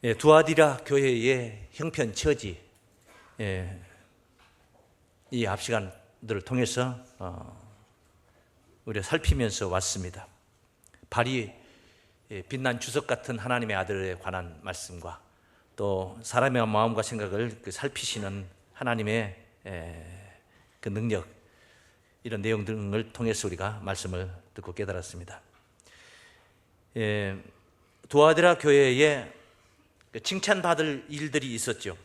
두아디라 교회의 형편 처지, 이 앞 시간들을 통해서 우리가 살피면서 왔습니다. 발이 빛난 주석 같은 하나님의 아들에 관한 말씀과 또 사람의 마음과 생각을 살피시는 하나님의 그 능력, 이런 내용 등을 통해서 우리가 말씀을 듣고 깨달았습니다. 두아디라 교회에 칭찬받을 일들이 있었죠.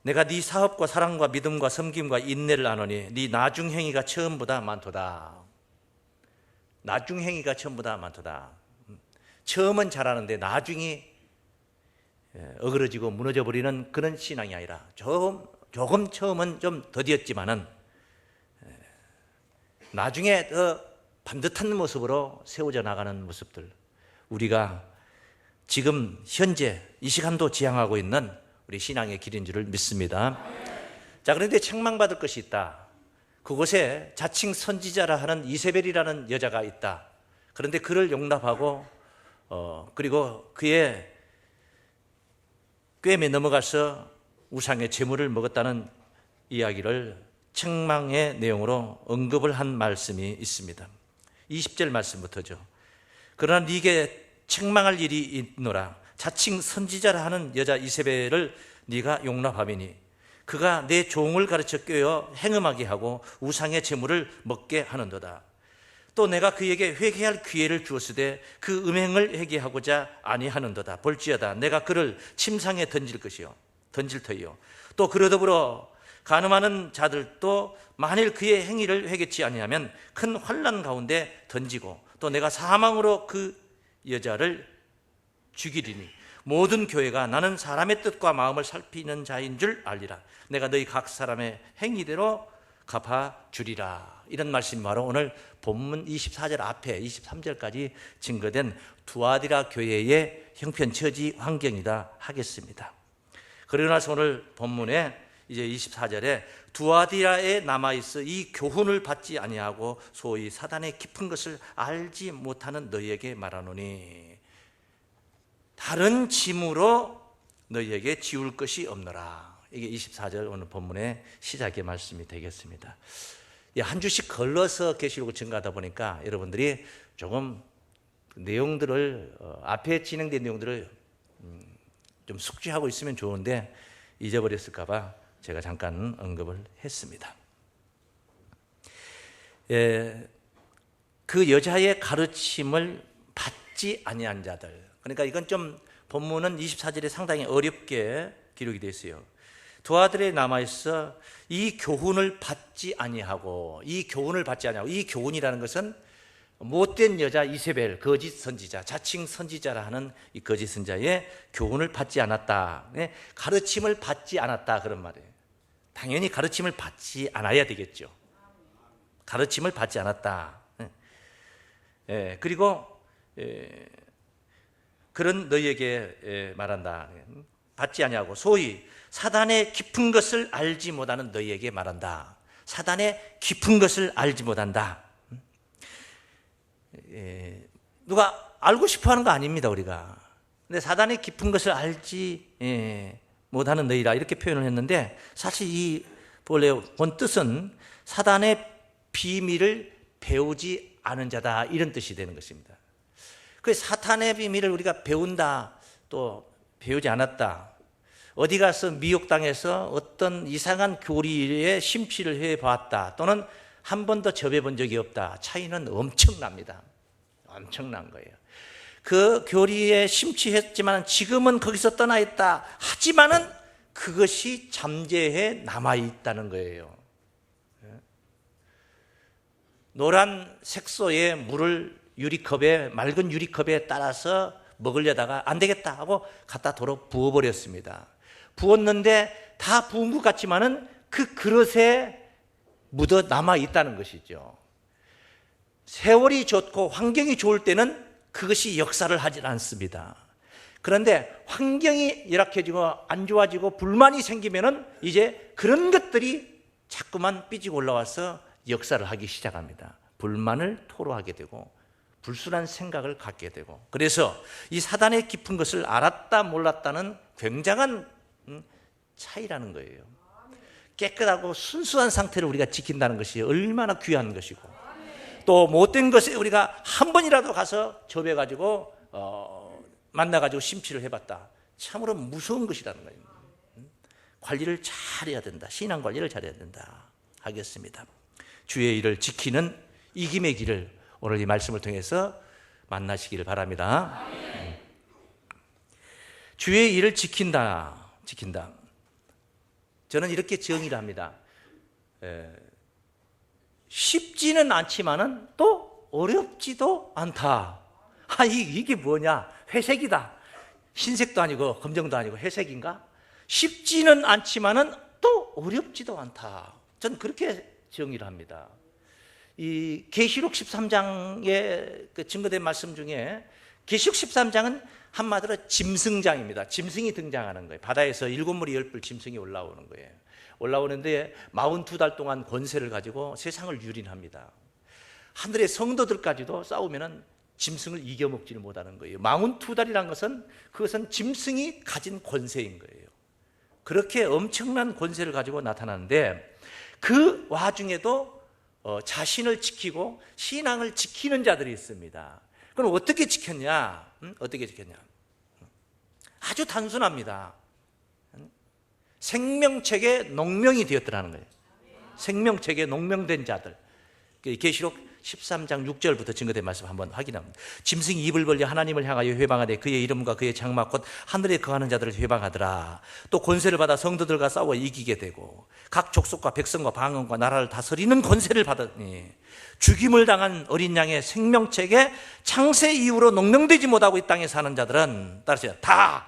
내가 네 사업과 사랑과 믿음과 섬김과 인내를 아노니 네 나중행위가 처음보다 많도다. 나중행위가 처음보다 많도다. 처음은 잘하는데 나중이 어그러지고 무너져 버리는 그런 신앙이 아니라 조금 처음은 좀 더디었지만은 나중에 더 반듯한 모습으로 세워져 나가는 모습들, 우리가 지금 현재 이 시간도 지향하고 있는 우리 신앙의 길인 줄을 믿습니다. 자, 그런데 책망받을 것이 있다. 그곳에 자칭 선지자라 하는 이세벨이라는 여자가 있다. 그런데 그를 용납하고 그리고 그의 꾀에 넘어가서 우상의 제물을 먹었다는 이야기를 책망의 내용으로 언급을 한 말씀이 있습니다. 20절 말씀부터죠. 그러나 네게 책망할 일이 있노라. 자칭 선지자라 하는 여자 이세벨을 네가 용납하미니 그가 내 종을 가르쳐 꿰어 행음하게 하고 우상의 제물을 먹게 하는도다. 또 내가 그에게 회개할 기회를 주었으되 그 음행을 회개하고자 아니하는도다. 볼지어다 내가 그를 침상에 던질 터이요 또 그러더불어 간음하는 자들도 만일 그의 행위를 회개치 아니하면 큰 환난 가운데 던지고 또 내가 사망으로 그 여자를 죽이리니 모든 교회가 나는 사람의 뜻과 마음을 살피는 자인 줄 알리라. 내가 너희 각 사람의 행위대로 갚아주리라. 이런 말씀이 바로 오늘 본문 24절 앞에 23절까지 증거된 두아디라 교회의 형편처지 환경이다 하겠습니다. 그러고 나서 오늘 본문에 이제 24절에 두아디라에 남아있어 이 교훈을 받지 아니하고 소위 사단의 깊은 것을 알지 못하는 너희에게 말하노니 다른 짐으로 너희에게 지울 것이 없노라. 이게 24절 오늘 본문의 시작의 말씀이 되겠습니다. 한 주씩 걸러서 계시록을 증거하다 보니까 여러분들이 조금 내용들을 앞에 진행된 내용들을 좀 숙지하고 있으면 좋은데 잊어버렸을까 봐 제가 잠깐 언급을 했습니다. 그 여자의 가르침을 받지 아니한 자들, 그러니까 이건 좀 본문은 24절에 상당히 어렵게 기록이 되어 있어요. 두아디라에 남아있어 이 교훈을 받지 아니하고, 이 교훈이라는 것은 못된 여자 이세벨, 거짓 선지자, 자칭 선지자라 하는 이 거짓 선지자의 교훈을 받지 않았다, 가르침을 받지 않았다, 그런 말이에요. 당연히 가르침을 받지 않아야 되겠죠. 가르침을 받지 않았다. 그리고 그런 너희에게 말한다. 받지 아니하고 소위 사단의 깊은 것을 알지 못하는 너희에게 말한다. 사단의 깊은 것을 알지 못한다. 누가 알고 싶어하는 거 아닙니다, 우리가. 근데 사단의 깊은 것을 알지 못하는 너희라 이렇게 표현을 했는데, 사실 이 본래 본 뜻은 사단의 비밀을 배우지 않은 자다, 이런 뜻이 되는 것입니다. 그 사탄의 비밀을 우리가 배운다, 또 배우지 않았다, 어디 가서 미혹당해서 어떤 이상한 교리에 심취를 해봤다, 또는 한 번도 접해본 적이 없다, 차이는 엄청납니다. 엄청난 거예요. 그 교리에 심취했지만 지금은 거기서 떠나 있다 하지만은 그것이 잠재해 남아있다는 거예요. 노란 색소에 물을 맑은 유리컵에 따라서 먹으려다가 안 되겠다 하고 갖다 도로 부어버렸습니다. 부었는데 다 부은 것 같지만은 그 그릇에 묻어 남아있다는 것이죠. 세월이 좋고 환경이 좋을 때는 그것이 역사를 하질 않습니다. 그런데 환경이 열악해지고 안 좋아지고 불만이 생기면은 이제 그런 것들이 자꾸만 삐지고 올라와서 역사를 하기 시작합니다. 불만을 토로하게 되고 불순한 생각을 갖게 되고, 그래서 이 사단의 깊은 것을 알았다 몰랐다는 굉장한 차이라는 거예요. 깨끗하고 순수한 상태를 우리가 지킨다는 것이 얼마나 귀한 것이고, 또 못된 것에 우리가 한 번이라도 가서 접해가지고 만나가지고 심취를 해봤다, 참으로 무서운 것이라는 거예요. 관리를 잘해야 된다. 신앙 관리를 잘해야 된다 하겠습니다. 주의 일을 지키는 이김의 길을 오늘 이 말씀을 통해서 만나시기를 바랍니다. 주의 일을 지킨다. 저는 이렇게 정의를 합니다. 쉽지는 않지만은 또 어렵지도 않다. 이게 뭐냐? 회색이다. 흰색도 아니고 검정도 아니고 회색인가? 쉽지는 않지만은 또 어렵지도 않다. 저는 그렇게 정의를 합니다. 이 계시록 13장에 그 증거된 말씀 중에 계시록 13장은 한마디로 짐승장입니다. 짐승이 등장하는 거예요. 바다에서 7무리 10뿔 짐승이 올라오는 거예요. 올라오는데 42달 동안 권세를 가지고 세상을 유린합니다. 하늘의 성도들까지도 싸우면은 짐승을 이겨먹지를 못하는 거예요. 42달이라는 것은 그것은 짐승이 가진 권세인 거예요. 그렇게 엄청난 권세를 가지고 나타나는데, 그 와중에도 자신을 지키고 신앙을 지키는 자들이 있습니다. 그럼 어떻게 지켰냐? 아주 단순합니다. 생명책에 농명이 되었더라는 거예요. 생명책에 농명된 자들. 계시록 13장 6절부터 증거된 말씀 한번 확인합니다. 짐승이 입을 벌려 하나님을 향하여 회방하되 그의 이름과 그의 장막 곧 하늘에 거하는 자들을 회방하더라. 또 권세를 받아 성도들과 싸워 이기게 되고 각 족속과 백성과 방언과 나라를 다스리는 권세를 받았니, 죽임을 당한 어린 양의 생명책에 창세 이후로 농명되지 못하고 이 땅에 사는 자들은 따라서 다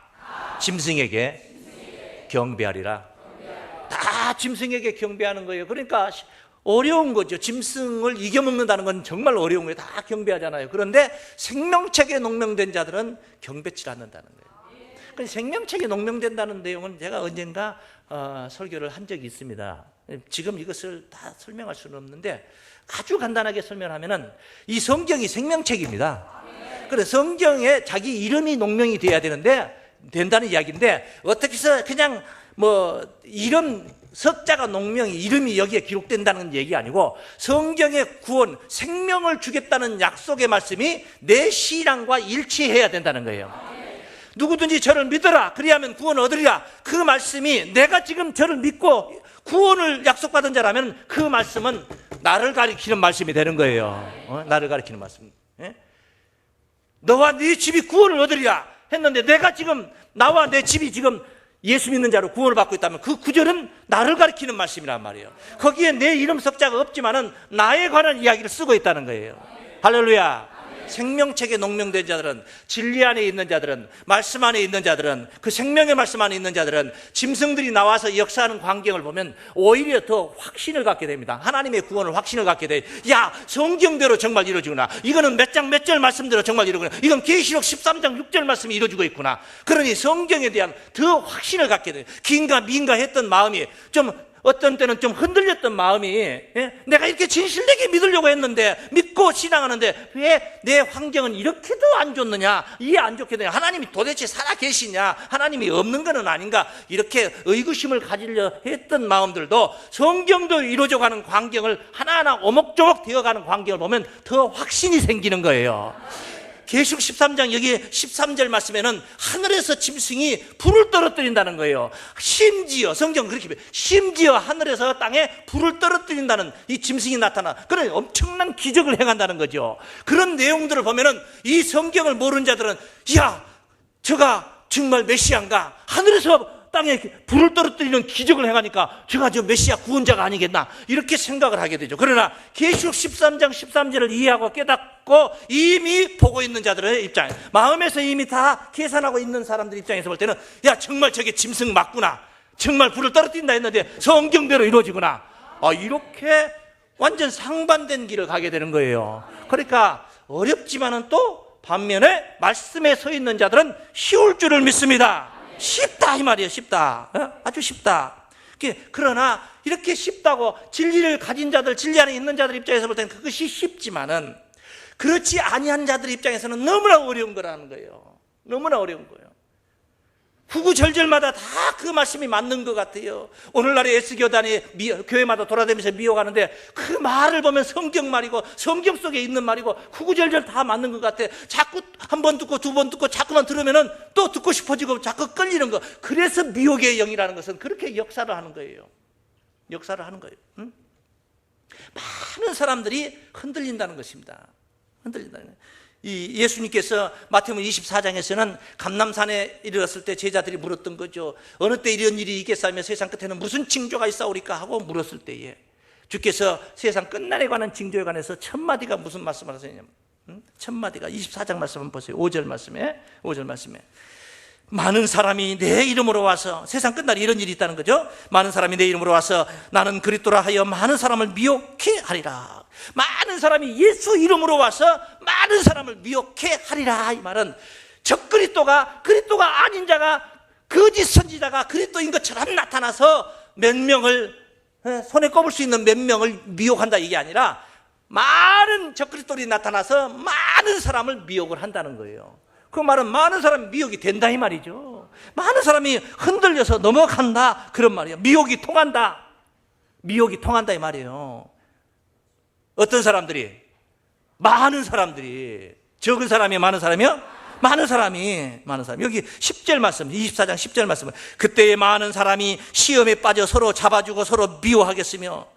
짐승에게 경배하리라. 다 짐승에게 경배하는 거예요. 그러니까 어려운 거죠. 짐승을 이겨먹는다는 건 정말 어려운 거예요. 다 경배하잖아요. 그런데 생명책에 농명된 자들은 경배치 않는다는 거예요. 생명책에 농명된다는 내용은 제가 언젠가 설교를 한 적이 있습니다. 지금 이것을 다 설명할 수는 없는데 아주 간단하게 설명하면은 이 성경이 생명책입니다. 그래서 성경에 자기 이름이 농명이 돼야 된다는 이야기인데, 어떻게 해서 그냥 이름 석자가 농명이 이름이 여기에 기록된다는 얘기 아니고, 성경의 구원, 생명을 주겠다는 약속의 말씀이 내 신앙과 일치해야 된다는 거예요. 누구든지 저를 믿어라, 그리하면 구원을 얻으리라. 그 말씀이 내가 지금 저를 믿고 구원을 약속받은 자라면 그 말씀은 나를 가리키는 말씀이 되는 거예요. 나를 가리키는 말씀. 너와 네 집이 구원을 얻으리라 했는데, 내가 지금 나와 내 집이 지금 예수 믿는 자로 구원을 받고 있다면 그 구절은 나를 가리키는 말씀이란 말이에요. 거기에 내 이름 석자가 없지만은 나에 관한 이야기를 쓰고 있다는 거예요. 할렐루야. 생명책에 농명된 자들은, 진리 안에 있는 자들은, 말씀 안에 있는 자들은, 그 생명의 말씀 안에 있는 자들은 짐승들이 나와서 역사하는 광경을 보면 오히려 더 확신을 갖게 됩니다. 하나님의 구원을 확신을 갖게 돼. 야, 성경대로 정말 이루어지구나. 이거는 몇 장 몇 절 말씀대로 정말 이루어지구나. 이건 계시록 13장 6절 말씀이 이루어지고 있구나. 그러니 성경에 대한 더 확신을 갖게 돼요. 긴가 민가 했던 마음이 좀, 어떤 때는 좀 흔들렸던 마음이, 내가 이렇게 진실되게 믿으려고 했는데, 믿고 신앙하는데 왜 내 환경은 이렇게도 안 좋느냐, 이해 안 좋게 되냐, 하나님이 도대체 살아 계시냐, 하나님이 없는 것은 아닌가, 이렇게 의구심을 가지려 했던 마음들도 성경도 이루어져가는 광경을 하나하나 오목조목 되어가는 광경을 보면 더 확신이 생기는 거예요. 계시록 13장 여기 13절 말씀에는 하늘에서 짐승이 불을 떨어뜨린다는 거예요. 심지어 성경은 그렇게 심지어 하늘에서 땅에 불을 떨어뜨린다는 이 짐승이 나타나, 그런 엄청난 기적을 행한다는 거죠. 그런 내용들을 보면은 이 성경을 모르는 자들은, 야, 저가 정말 메시아인가? 하늘에서 땅에 불을 떨어뜨리는 기적을 행하니까 제가 저 메시아 구원자가 아니겠나, 이렇게 생각을 하게 되죠. 그러나 계시록 13장 13절을 이해하고 깨닫고 이미 보고 있는 자들의 입장, 마음에서 이미 다 계산하고 있는 사람들 입장에서 볼 때는, 야, 정말 저게 짐승 맞구나, 정말 불을 떨어뜨린다 했는데 성경대로 이루어지구나, 이렇게 완전 상반된 길을 가게 되는 거예요. 그러니까 어렵지만은 또 반면에 말씀에 서 있는 자들은 쉬울 줄을 믿습니다. 쉽다 이 말이에요. 쉽다. 아주 쉽다. 그러나 이렇게 쉽다고 진리를 가진 자들, 진리 안에 있는 자들 입장에서 볼 때는 그것이 쉽지만은, 그렇지 아니한 자들 입장에서는 너무나 어려운 거라는 거예요. 너무나 어려운 거예요. 후구절절마다 다 그 말씀이 맞는 것 같아요. 오늘날의 S교단이 교회마다 돌아다니면서 미혹하는데 그 말을 보면 성경 말이고 성경 속에 있는 말이고 후구절절 다 맞는 것 같아. 자꾸 한 번 듣고 두 번 듣고 자꾸만 들으면은 또 듣고 싶어지고 자꾸 끌리는 거. 그래서 미혹의 영이라는 것은 그렇게 역사를 하는 거예요. 역사를 하는 거예요. 응? 많은 사람들이 흔들린다는 것입니다. 흔들린다는 거예요. 이 예수님께서 마태복음 24장에서는 감람산에 이르렀을 때 제자들이 물었던 거죠. 어느 때 이런 일이 있겠사며 세상 끝에는 무슨 징조가 있사오리까 하고 물었을 때에 주께서 세상 끝날에 관한 징조에 관해서 첫 마디가 무슨 말씀을 하셨냐면 첫 마디가 24장 말씀 한번 보세요. 5절 말씀에 많은 사람이 내 이름으로 와서 세상 끝날에 이런 일이 있다는 거죠. 많은 사람이 내 이름으로 와서 나는 그리스도라 하여 많은 사람을 미혹해 하리라. 많은 사람이 예수 이름으로 와서 많은 사람을 미혹해 하리라. 이 말은 적그리스도가 그리스도가 아닌 자가 거짓 선지자가 그리스도인 것처럼 나타나서 몇 명을 손에 꼽을 수 있는 몇 명을 미혹한다 이게 아니라 많은 적그리스도들이 나타나서 많은 사람을 미혹을 한다는 거예요. 그 말은 많은 사람이 미혹이 된다 이 말이죠. 많은 사람이 흔들려서 넘어간다 그런 말이에요. 미혹이 통한다. 미혹이 통한다 이 말이에요. 어떤 사람들이? 많은 사람들이. 적은 사람이 많은 사람이요? 많은 사람이. 여기 10절 말씀, 24장 10절 말씀. 그때에 많은 사람이 시험에 빠져 서로 잡아주고 서로 미워하겠으며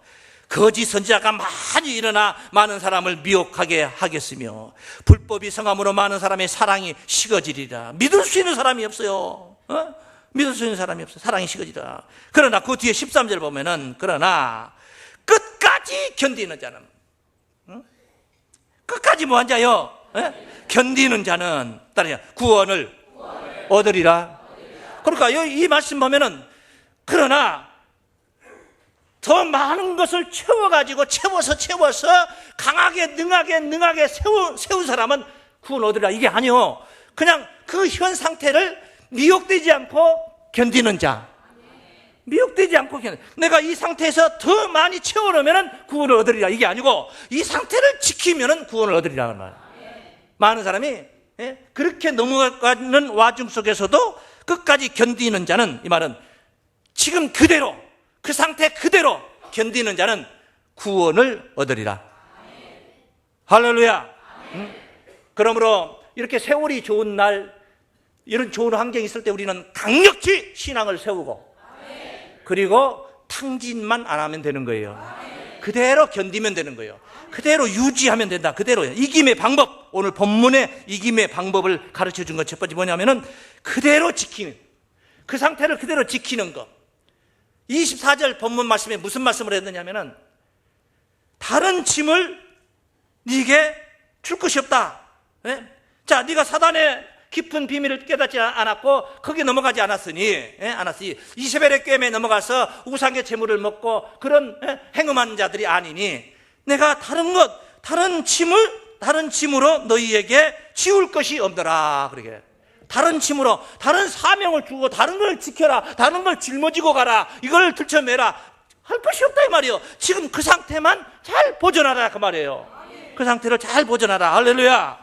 거짓 선지자가 많이 일어나 많은 사람을 미혹하게 하겠으며 불법이 성함으로 많은 사람의 사랑이 식어지리라. 믿을 수 있는 사람이 없어요. 믿을 수 있는 사람이 없어요. 사랑이 식어지리라. 그러나 그 뒤에 13절 보면은 그러나 끝까지 견디는 자는 끝까지 뭐한 자요? 견디는 자는 따르냐 구원을 얻으리라. 그러니까 이 말씀 보면은 그러나 더 많은 것을 채워서 강하게 능하게 세운 사람은 구원 얻으리라. 이게 아니요. 그냥 그 현 상태를 미혹되지 않고 견디는 자. 미혹되지 않고 내가 이 상태에서 더 많이 채워놓으면 구원을 얻으리라. 이게 아니고 이 상태를 지키면 구원을 얻으리라는 말. 많은 사람이 그렇게 넘어가는 와중 속에서도 끝까지 견디는 자는 이 말은 지금 그대로 그 상태 그대로 견디는 자는 구원을 얻으리라. 할렐루야. 그러므로 이렇게 세월이 좋은 날 이런 좋은 환경이 있을 때 우리는 강력히 신앙을 세우고 그리고 탕진만 안 하면 되는 거예요. 그대로 견디면 되는 거예요. 그대로 유지하면 된다. 그대로 이김의 방법. 오늘 본문의 이김의 방법을 가르쳐 준 건 첫 번째 뭐냐면은 그대로 지키는 그 상태를 그대로 지키는 것. 24절 본문 말씀에 무슨 말씀을 했느냐면은 다른 짐을 네게 줄 것이 없다. 자, 네가 사단의 깊은 비밀을 깨닫지 않았고 거기에 넘어가지 않았으니 이세벨의 꿰매에 넘어가서 우상의 재물을 먹고 그런 행음한 자들이 아니니 내가 다른 짐으로 너희에게 지울 것이 없더라. 그러게 다른 짐으로 다른 사명을 주고 다른 걸 지켜라, 다른 걸 짊어지고 가라, 이걸 들쳐매라 할 것이 없다 이 말이에요. 지금 그 상태만 잘 보존하라 그 말이에요. 그 상태를 잘 보존하라. 할렐루야.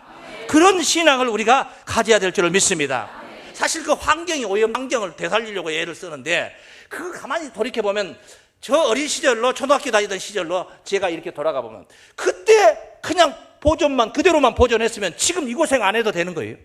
그런 신앙을 우리가 가져야 될 줄을 믿습니다. 사실 그 환경이 오염 환경을 되살리려고 애를 쓰는데 그거 가만히 돌이켜보면 저 어린 시절로 초등학교 다니던 시절로 제가 이렇게 돌아가 보면 그때 그냥 보존만 그대로만 보존했으면 지금 이 고생 안 해도 되는 거예요.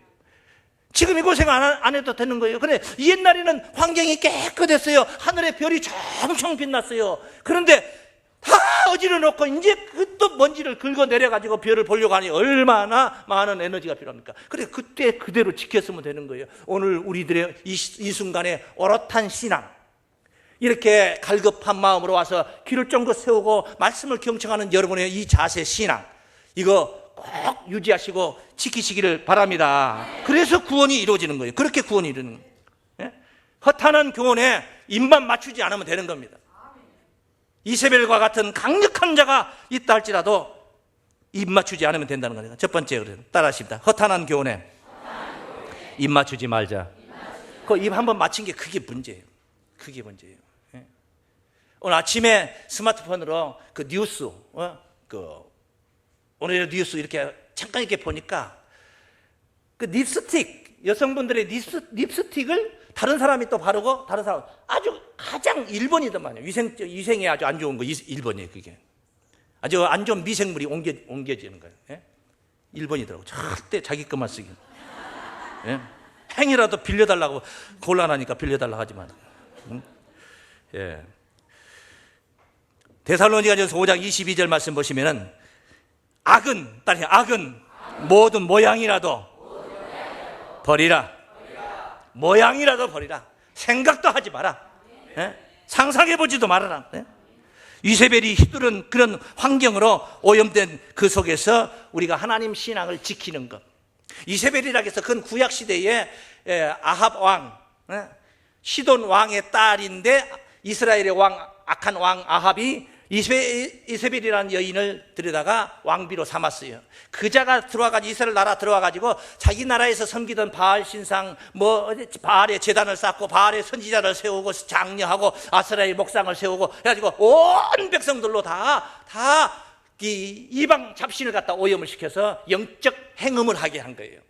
지금 이 고생 안 해도 되는 거예요. 그런데 옛날에는 환경이 깨끗했어요. 하늘에 별이 엄청 빛났어요. 그런데 다 어지러 놓고 이제 그 또 먼지를 긁어 내려가지고 별을 보려고 하니 얼마나 많은 에너지가 필요합니까? 그래 그때 그대로 지켰으면 되는 거예요. 오늘 우리들의 이 순간에 오롯한 신앙, 이렇게 갈급한 마음으로 와서 길을 쫑긋 세우고 말씀을 경청하는 여러분의 이 자세 신앙, 이거 꼭 유지하시고 지키시기를 바랍니다. 그래서 구원이 이루어지는 거예요. 그렇게 구원이 이루어지는 거예요. 허탄한 교훈에 입만 맞추지 않으면 되는 겁니다. 이세벨과 같은 강력한 자가 있다 할지라도 입 맞추지 않으면 된다는 거예요. 첫 번째 따라하십니다. 허탄한 교훈에 입 맞추지 말자. 그 입 한번 맞힌 게 그게 문제예요. 그게 문제예요. 오늘 아침에 스마트폰으로 그 뉴스, 오늘의 뉴스 이렇게 잠깐 이렇게 보니까 그 립스틱, 여성분들의 립스틱을 다른 사람이 또 바르고 다른 사람 아주 가장 1번이더만요. 위생이 아주 안 좋은 거 1번이에요. 그게 아주 안 좋은 미생물이 옮겨지는 거예요. 예? 1번이더라고. 절대 자기 것만 쓰기. 예? 행이라도 빌려달라고 곤란하니까 빌려달라고 하지만. 예. 데살로니가전서 5장 22절 말씀 보시면은 악은 모든 모양이라도 버리라. 모양이라도 버리라. 생각도 하지 마라. 예? 상상해보지도 말아라. 예? 이세벨이 휘두른 그런 환경으로 오염된 그 속에서 우리가 하나님 신앙을 지키는 것. 이세벨이라고 해서 그건 구약시대에 아합 왕, 시돈 왕의 딸인데 이스라엘의 왕, 악한 왕 아합이 이세벨이라는 여인을 들여다가 왕비로 삼았어요. 그자가 들어와가지고 이스라엘 나라 들어와가지고 자기 나라에서 섬기던 바알 신상, 바알의 제단을 쌓고 바알의 선지자를 세우고 장려하고 아스라의 목상을 세우고 해가지고 온 백성들로 다 이방 잡신을 갖다 오염을 시켜서 영적 행음을 하게 한 거예요.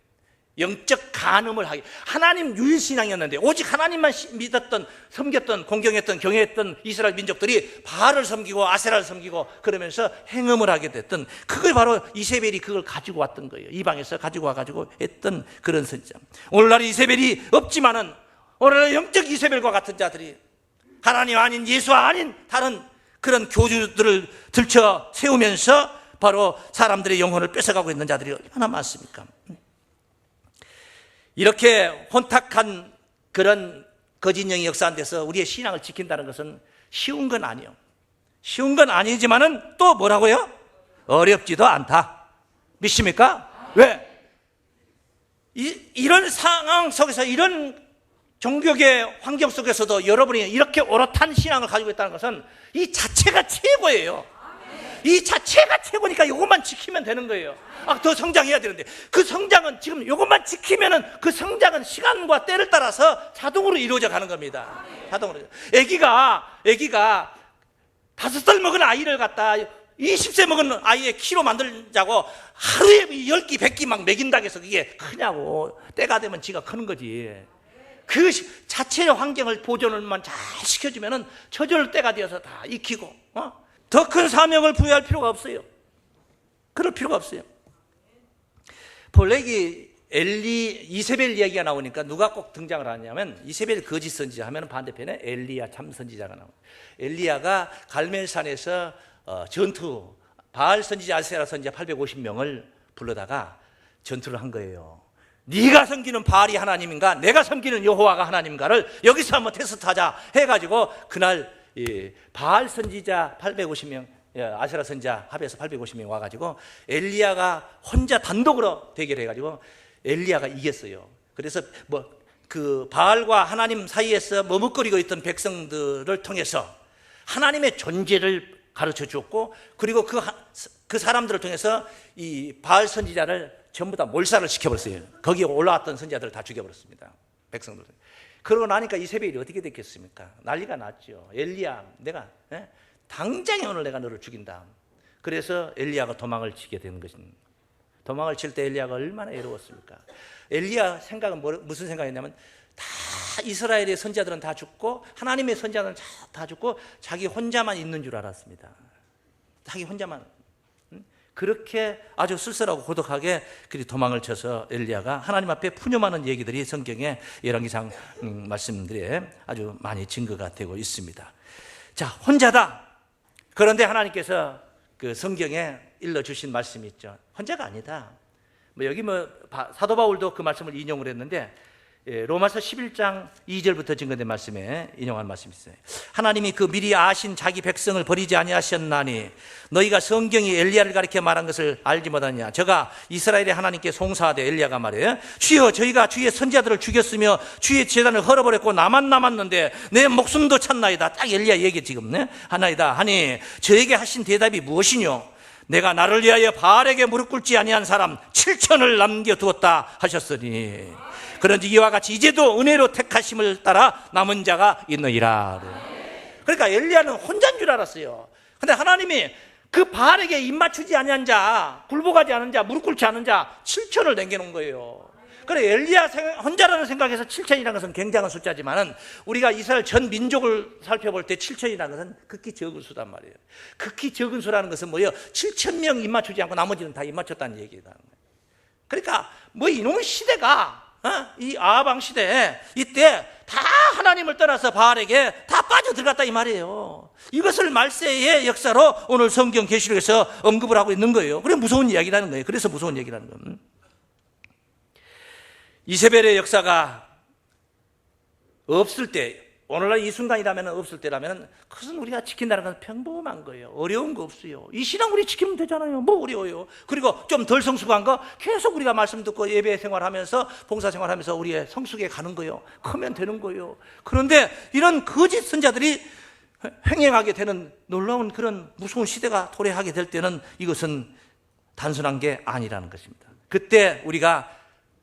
영적 간음을 하게. 하나님 유일신앙이었는데 오직 하나님만 믿었던, 섬겼던, 공경했던, 경외했던 이스라엘 민족들이 바알을 섬기고 아세라를 섬기고 그러면서 행음을 하게 됐던, 그걸 바로 이세벨이 그걸 가지고 왔던 거예요. 이방에서 가지고 와가지고 했던 그런 선지자. 오늘날 이세벨이 없지만은 오늘날 영적 이세벨과 같은 자들이 하나님 아닌, 예수 아닌 다른 그런 교주들을 들쳐 세우면서 바로 사람들의 영혼을 뺏어가고 있는 자들이 얼마나 많습니까? 이렇게 혼탁한 그런 거짓령이 역사한 데서 우리의 신앙을 지킨다는 것은 쉬운 건 아니에요. 쉬운 건 아니지만은 또 뭐라고요? 어렵지도 않다. 믿습니까? 왜? 이런 상황 속에서, 이런 종교계 환경 속에서도 여러분이 이렇게 오롯한 신앙을 가지고 있다는 것은 이 자체가 최고예요. 이 자체가 최고니까 이것만 지키면 되는 거예요. 더 성장해야 되는데, 그 성장은 지금 이것만 지키면은 그 성장은 시간과 때를 따라서 자동으로 이루어져 가는 겁니다. 자동으로. 애기가 5살 먹은 아이를 갖다 20세 먹은 아이의 키로 만들자고 하루에 10끼 100끼 막 먹인다고 해서 그게 크냐고. 때가 되면 지가 크는 거지. 그 자체의 환경을 보존을만 잘 시켜주면은 저절 때가 되어서 다 익히고, 더 큰 사명을 부여할 필요가 없어요. 그럴 필요가 없어요. 블랙이 이세벨 이야기가 나오니까 누가 꼭 등장을 하냐면, 이세벨 거짓 선지자 하면 반대편에 엘리야 참 선지자가 나와요. 엘리야가 갈멜산에서 전투, 바알 선지자, 아세라 선지자 850명을 불러다가 전투를 한 거예요. 네가 섬기는 바알이 하나님인가, 내가 섬기는 여호와가 하나님인가를 여기서 한번 테스트하자 해가지고 그날 바알 선지자 850명, 아세라 선지자 합해서 850명 와가지고 엘리야가 혼자 단독으로 대결해가지고 엘리야가 이겼어요. 그래서 그 바알과 하나님 사이에서 머뭇거리고 있던 백성들을 통해서 하나님의 존재를 가르쳐 주었고, 그리고 그 사람들을 통해서 이 바알 선지자를 전부 다 몰살을 시켜버렸어요. 거기에 올라왔던 선지자들을 다 죽여버렸습니다. 백성들. 그러고 나니까 이세벨이 어떻게 됐겠습니까? 난리가 났죠. 엘리야, 내가 당장에 오늘 내가 너를 죽인다. 그래서 엘리야가 도망을 치게 된 것입니다. 도망을 칠 때 엘리야가 얼마나 외로웠습니까? 엘리야 생각은 무슨 생각이냐면, 다 이스라엘의 선지자들은 다 죽고 하나님의 선지자들은 다 죽고 자기 혼자만 있는 줄 알았습니다. 자기 혼자만. 그렇게 아주 쓸쓸하고 고독하게 그리 도망을 쳐서 엘리야가 하나님 앞에 푸념하는 얘기들이 성경의 열왕기상 말씀들에 아주 많이 증거가 되고 있습니다. 자, 혼자다. 그런데 하나님께서 그 성경에 일러주신 말씀이 있죠. 혼자가 아니다. 여기 사도 바울도 그 말씀을 인용을 했는데, 로마서 11장 2절부터 증거된 말씀에 인용한 말씀이 있어요. 하나님이 그 미리 아신 자기 백성을 버리지 아니하셨나니 너희가 성경이 엘리야를 가리켜 말한 것을 알지 못하느냐. 저가 이스라엘의 하나님께 송사하되 엘리야가 말해, 주여 저희가 주의 선지자들을 죽였으며 주의 제단을 헐어버렸고 나만 남았는데 내 목숨도 찼나이다. 딱 엘리야 얘기 지금 하나이다 하니 저에게 하신 대답이 무엇이뇨? 내가 나를 위하여 바알에게 무릎 꿇지 아니한 사람 7천을 남겨두었다 하셨으니 그런지 이와 같이 이제도 은혜로 택하심을 따라 남은 자가 있느니라. 그러니까 엘리야는 혼자인 줄 알았어요. 근데 하나님이 그 바알에게 입맞추지 아니한 자, 굴복하지 않은 자, 무릎 꿇지 않은 자 7천을 남겨놓은 거예요. 그래, 엘리야 혼자라는 생각에서 7천이라는 것은 굉장한 숫자지만은 우리가 이스라엘 전 민족을 살펴볼 때 7천이라는 것은 극히 적은 수단 말이에요. 극히 적은 수라는 것은 뭐예요? 7천 명 입맞추지 않고 나머지는 다 입맞췄다는 얘기다. 그러니까 뭐 이놈의 시대가 이 아합 왕 시대에 이때 다 하나님을 떠나서 바알에게 다 빠져들어갔다 이 말이에요. 이것을 말세의 역사로 오늘 성경 계시록에서 언급을 하고 있는 거예요. 그래 무서운 이야기라는 거예요. 그래서 무서운 얘기라는 거예요. 이세벨의 역사가 없을 때, 오늘날 이 순간이라면 없을 때라면 그것은 우리가 지킨다는 건 평범한 거예요. 어려운 거 없어요. 이 신앙 우리 지키면 되잖아요. 뭐 어려워요. 그리고 좀 덜 성숙한 거 계속 우리가 말씀 듣고 예배 생활하면서 봉사 생활하면서 우리의 성숙에 가는 거예요. 크면 되는 거예요. 그런데 이런 거짓 선자들이 횡행하게 되는 놀라운 그런 무서운 시대가 도래하게 될 때는 이것은 단순한 게 아니라는 것입니다. 그때 우리가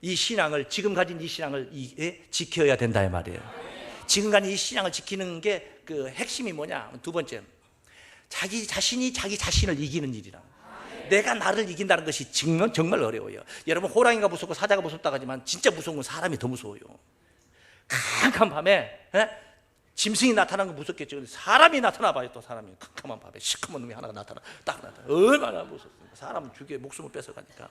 이 신앙을, 지금 가진 이 신앙을 지켜야 된다 이 말이에요. 지금 가진 이 신앙을 지키는 게 그 핵심이 뭐냐? 두 번째, 자기 자신이 자기 자신을 이기는 일이라. 내가 나를 이긴다는 것이 정말 어려워요. 여러분, 호랑이가 무섭고 사자가 무섭다고 하지만 진짜 무서운 건 사람이 더 무서워요. 캄캄한 밤에 짐승이 나타나는 건 무섭겠죠. 사람이 나타나 봐요. 또 사람이 캄캄한 밤에 시커먼 놈이 하나가 나타나, 딱 나타나. 얼마나 무섭습니까? 사람은 죽여 목숨을 뺏어가니까.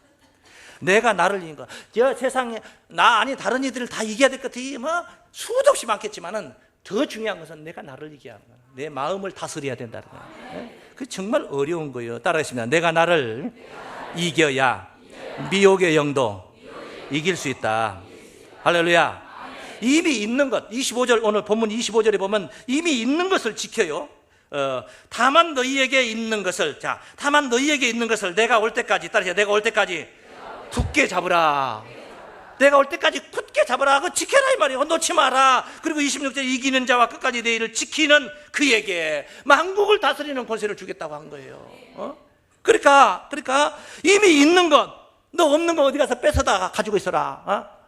내가 나를 이긴 거. 저 세상에 나 아니 다른 이들을 다 이겨야 될 것 같아. 뭐 수도 없이 많겠지만은 더 중요한 것은 내가 나를 이겨야 하는 거야. 내 마음을 다스려야 된다는 거야. 그 정말 어려운 거예요. 따라하겠습니다. 내가 나를 이겨야 미혹의 영도 이길 수 있다. 할렐루야. 이미 있는 것, 25절, 오늘 본문 25절에 보면 이미 있는 것을 지켜요. 다만 너희에게 있는 것을, 자, 다만 너희에게 있는 것을 내가 올 때까지, 따라서 내가 올 때까지 굳게 잡으라. 내가 올 때까지 굳게 잡으라. 그거 지켜라 이 말이에요. 놓지 마라. 그리고 26절, 이기는 자와 끝까지 내 일을 지키는 그에게 만국을 다스리는 권세를 주겠다고 한 거예요. 그러니까 이미 있는 것, 너 없는 거 어디 가서 뺏어다 가지고 있어라.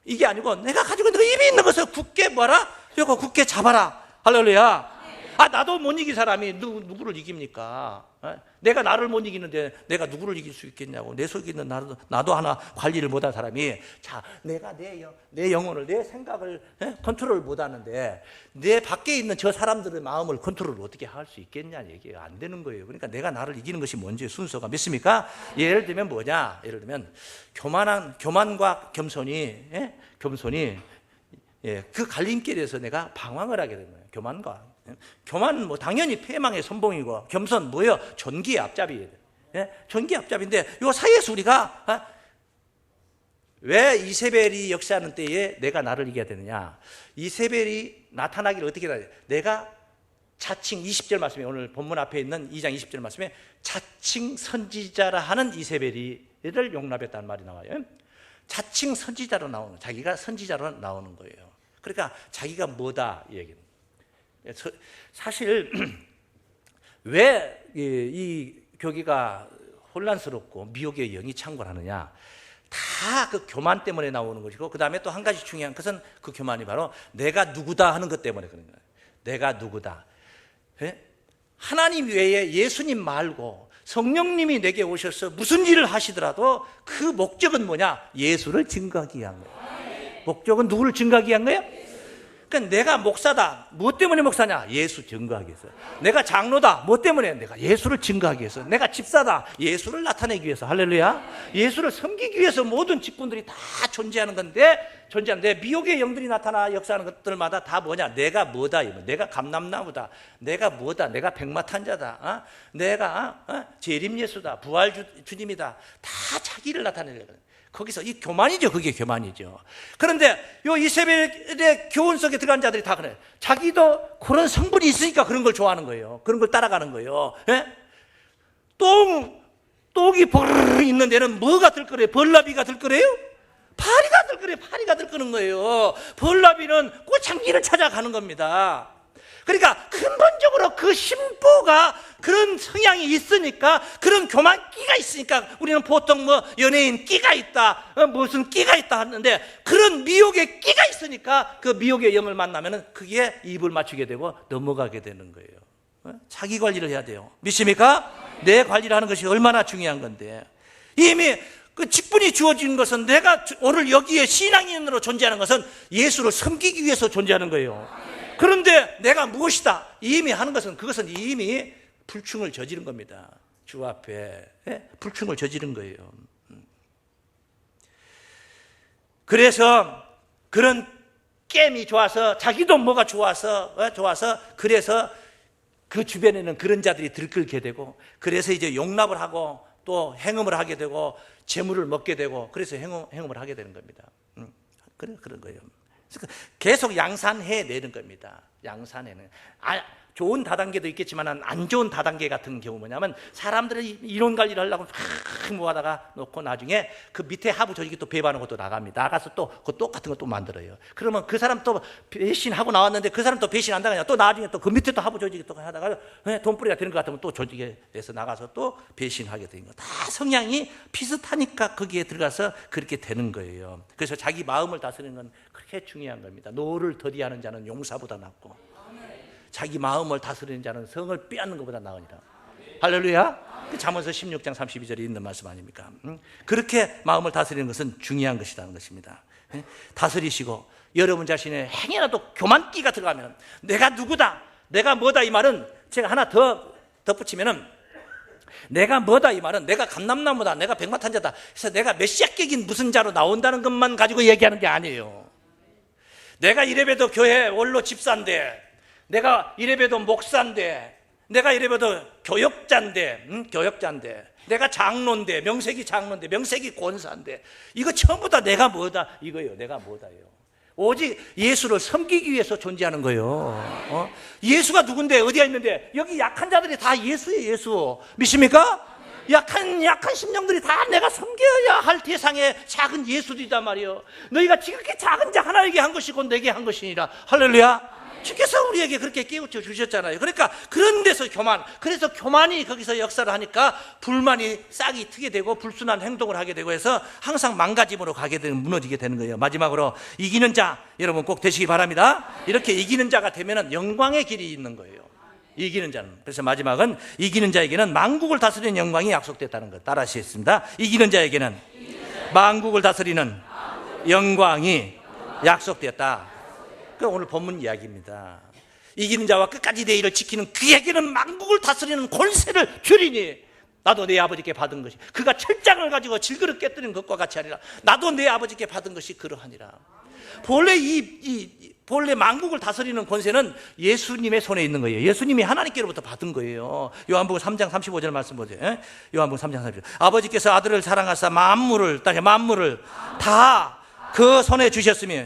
이게 아니고 내가 가지고 있는 거, 이미 있는 것을 굳게 뭐라? 이거 굳게 잡아라. 할렐루야. 나도 못 이긴 사람이 누구를 이깁니까? 내가 나를 못 이기는데 내가 누구를 이길 수 있겠냐고. 내 속에 있는 나도 하나 관리를 못한 사람이, 자, 내가 내 영혼을, 내 생각을 컨트롤 못하는데 내 밖에 있는 저 사람들의 마음을 컨트롤을 어떻게 할 수 있겠냐 얘기가 안 되는 거예요. 그러니까 내가 나를 이기는 것이 먼저의 순서가. 믿습니까? 예를 들면 뭐냐? 예를 들면 교만과 겸손이 그 갈림길에서 내가 방황을 하게 되는 거예요. 교만 뭐 당연히 패망의 선봉이고, 겸손 뭐예요? 존귀의 앞잡이예요. 존귀의 앞잡이인데 요 사이에서 우리가 왜 이세벨이 역사하는 때에 내가 나를 이겨야 되느냐? 이세벨이 나타나기를 어떻게 해야 돼? 내가 자칭 20절 말씀에, 오늘 본문 앞에 있는 2장 20절 말씀에 자칭 선지자라 하는 이세벨이를 용납했다는 말이 나와요. 자칭 선지자로 나오는, 자기가 선지자로 나오는 거예요. 그러니까 자기가 뭐다 이 얘기는. 사실 왜 이 교기가 혼란스럽고 미혹의 영이 창궐하느냐, 다 그 교만 때문에 나오는 것이고, 그 다음에 또 한 가지 중요한 것은 그 교만이 바로 내가 누구다 하는 것 때문에 그런 거예요. 내가 누구다. 하나님 외에 예수님 말고 성령님이 내게 오셔서 무슨 일을 하시더라도 그 목적은 뭐냐? 예수를 증거하기 위한 거예요. 목적은 누구를 증거하기 위한 거예요? 그러니까 내가 목사다. 무엇 때문에 목사냐? 예수 증거하기 위해서. 내가 장로다. 무엇 때문에? 내가 예수를 증거하기 위해서. 내가 집사다. 예수를 나타내기 위해서. 할렐루야. 예수를 섬기기 위해서 모든 직분들이 다 존재하는데 미혹의 영들이 나타나 역사하는 것들마다 다 뭐냐? 내가 뭐다. 내가 감람나무다. 내가 뭐다. 내가 백마탄자다. 내가 재림예수다. 부활주님이다. 다 자기를 나타내려고. 거기서 이 교만이죠. 그게 교만이죠. 그런데 요 이세벨의 교훈 속에 들어간 자들이 다 그래요. 자기도 그런 성분이 있으니까 그런 걸 좋아하는 거예요. 그런 걸 따라가는 거예요. 똥이 버르르 있는 데는 뭐가 들끓어요? 벌나비가 들끓어요? 파리가 들끓는 거예요. 벌나비는 꽃향기를 찾아가는 겁니다. 그러니까 근본적으로 그 심보가 그런 성향이 있으니까, 그런 교만 끼가 있으니까, 우리는 보통 뭐 연예인 끼가 있다, 무슨 끼가 있다 하는데, 그런 미혹의 끼가 있으니까 그 미혹의 영을 만나면은 그게 입을 맞추게 되고 넘어가게 되는 거예요. 자기 관리를 해야 돼요. 믿습니까? 내 관리를 하는 것이 얼마나 중요한 건데, 이미 그 직분이 주어진 것은, 내가 오늘 여기에 신앙인으로 존재하는 것은 예수를 섬기기 위해서 존재하는 거예요. 그런데 내가 무엇이다 이미 하는 것은, 그것은 이미 불충을 저지른 겁니다. 주 앞에 불충을 저지른 거예요. 그래서 그런 깸이 좋아서, 자기도 뭐가 좋아서 그래서 그 주변에는 그런 자들이 들끓게 되고, 그래서 이제 용납을 하고 또 행음을 하게 되고 재물을 먹게 되고, 그래서 행음을 하게 되는 겁니다. 그런 거예요. 계속 양산해 내는 겁니다. 양산해는. 좋은 다단계도 있겠지만 안 좋은 다단계 같은 경우 뭐냐면, 사람들이 이론 관리를 하려고 막 모아다가 놓고 나중에 그 밑에 하부 조직이 또 배반하고 또 나가서 또 그 똑같은 거 또 만들어요. 그러면 그 사람 또 배신하고 나왔는데 그 사람 또 배신한다가 아니라 또 나중에 또 그 밑에 또 하부 조직이 또 하다가 돈벌이가 되는 것 같으면 또 조직에서 나가서 또 배신하게 되는 거. 다 성향이 비슷하니까 거기에 들어가서 그렇게 되는 거예요. 그래서 자기 마음을 다스리는 건 그렇게 중요한 겁니다. 노를 더디하는 자는 용사보다 낫고, 자기 마음을 다스리는 자는 성을 빼앗는 것보다 나으니라. 할렐루야. 잠언서 16장 32절에 있는 말씀 아닙니까? 그렇게 마음을 다스리는 것은 중요한 것이라는 것입니다. 다스리시고, 여러분 자신의 행여라도 교만기가 들어가면, 내가 누구다, 내가 뭐다, 이 말은 제가 하나 더 덧붙이면은, 내가 뭐다 이 말은 내가 감람나무다, 내가 백마탄자다, 그래서 내가 메시아격인 무슨 자로 나온다는 것만 가지고 얘기하는 게 아니에요. 내가 이래봬도 교회 원로 집사인데, 내가 이래봬도 목사인데, 내가 이래봬도 교역자인데, 내가 장로인데, 명색이 장로인데, 명색이 권사인데, 이거 전부 다 내가 뭐다 이거예요. 내가 뭐다요. 오직 예수를 섬기기 위해서 존재하는 거예요. 예수가 누군데, 어디가 있는데? 여기 약한 자들이 다 예수예요. 예수 믿습니까? 약한 심령들이 다 내가 섬겨야 할 대상의 작은 예수들이단 말이에요. 너희가 지극히 작은 자 하나에게 한 것이고 내게 한 것이니라. 할렐루야. 주께서 우리에게 그렇게 깨우쳐 주셨잖아요. 그러니까 그런 데서 그래서 교만이 거기서 역사를 하니까 불만이 싹이 트게 되고 불순한 행동을 하게 되고 해서 항상 망가짐으로 무너지게 되는 거예요. 마지막으로 이기는 자 여러분 꼭 되시기 바랍니다. 이렇게 이기는 자가 되면은 영광의 길이 있는 거예요. 이기는 자는. 그래서 마지막은 이기는 자에게는 만국을 다스리는 영광이 약속됐다는 것 따라하시겠습니다. 이기는 자에게는 만국을 다스리는 영광이 약속되었다. 그 오늘 본문 이야기입니다. 이기는 자와 끝까지 내 일을 지키는 그에게는 만국을 다스리는 권세를 주리니, 나도 내 아버지께 받은 것이, 그가 철장을 가지고 질그릇 깨뜨리는 것과 같이 하리라. 나도 내 아버지께 받은 것이 그러하니라. 본래 만국을 다스리는 권세는 예수님의 손에 있는 거예요. 예수님이 하나님께로부터 받은 거예요. 요한복음 3장 35절 말씀 보세요. 요한복음 3장 35절. 아버지께서 아들을 사랑하사 만물을 다 그 손에 주셨으며,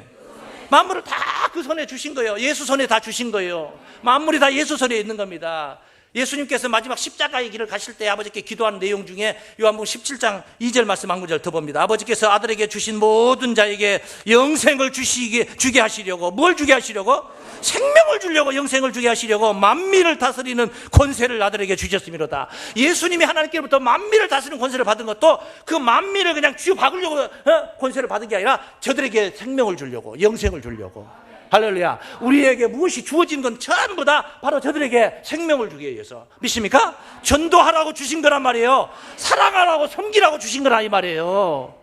만물을 다 그 손에 주신 거예요. 예수 손에 다 주신 거예요. 만물이 다 예수 손에 있는 겁니다. 예수님께서 마지막 십자가의 길을 가실 때 아버지께 기도한 내용 중에 요한복음 17장 2절 말씀 한 구절 더 봅니다. 아버지께서 아들에게 주신 모든 자에게 영생을 주게 하시려고, 뭘 주게 하시려고? 생명을 주려고, 영생을 주게 하시려고 만민을 다스리는 권세를 아들에게 주셨음이로다. 예수님이 하나님께로부터 만민을 다스리는 권세를 받은 것도 그 만민을 그냥 쥐어 박으려고 권세를 받은 게 아니라 저들에게 생명을 주려고, 영생을 주려고. 할렐루야. 우리에게 무엇이 주어진 건 전부 다 바로 저들에게 생명을 주기 위해서. 믿습니까? 전도하라고 주신 거란 말이에요. 사랑하라고 섬기라고 주신 거란 이 말이에요.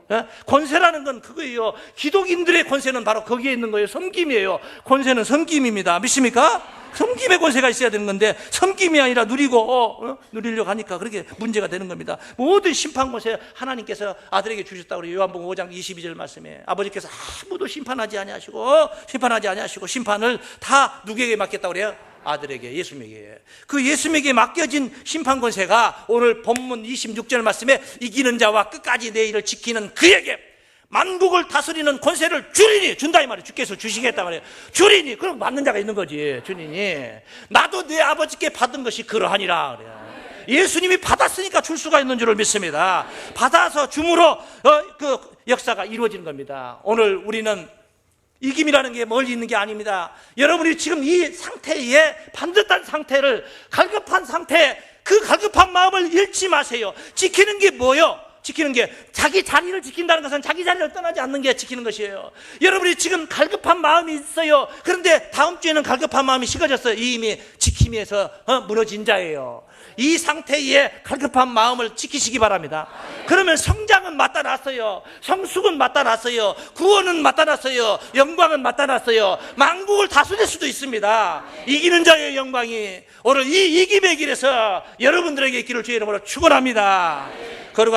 권세라는 건 그거예요. 기독인들의 권세는 바로 거기에 있는 거예요. 섬김이에요. 권세는 섬김입니다. 믿습니까? 섬김의 권세가 있어야 되는 건데 섬김이 아니라 누리려고 하니까 그렇게 문제가 되는 겁니다. 모든 심판 권세 하나님께서 아들에게 주셨다고 그래요. 요한복음 5장 22절 말씀에 아버지께서 아무도 심판하지 아니하시고 심판을 다 누구에게 맡겼다고 그래요? 아들에게, 예수님에게. 그 예수님에게 맡겨진 심판 권세가 오늘 본문 26절 말씀에 이기는 자와 끝까지 내 일을 지키는 그에게 만국을 다스리는 권세를 주리니, 준다 이 말이에요. 주께서 주시겠다 말이에요. 주리니, 그럼 받는 자가 있는 거지. 주리니 나도 내 아버지께 받은 것이 그러하니라 그래요. 예수님이 받았으니까 줄 수가 있는 줄을 믿습니다. 받아서 줌으로 그 역사가 이루어지는 겁니다. 오늘 우리는 이김이라는 게 멀리 있는 게 아닙니다. 여러분이 지금 이 상태에 반듯한 상태를, 갈급한 상태, 그 갈급한 마음을 잃지 마세요. 지키는 게 뭐요? 지키는 게 자기 자리를 지킨다는 것은 자기 자리를 떠나지 않는 게 지키는 것이에요. 여러분이 지금 갈급한 마음이 있어요. 그런데 다음 주에는 갈급한 마음이 식어졌어요. 이미 지킴이에서 무너진 자예요. 이 상태의 갈급한 마음을 지키시기 바랍니다. 그러면 성장은 맞다놨어요. 성숙은 맞다놨어요. 구원은 맞다놨어요. 영광은 맞다놨어요. 만국을 다스릴 수도 있습니다. 이기는 자의 영광이 오늘 이 이김의 길에서 여러분들에게 있기를 주의 이름으로 축원합니다.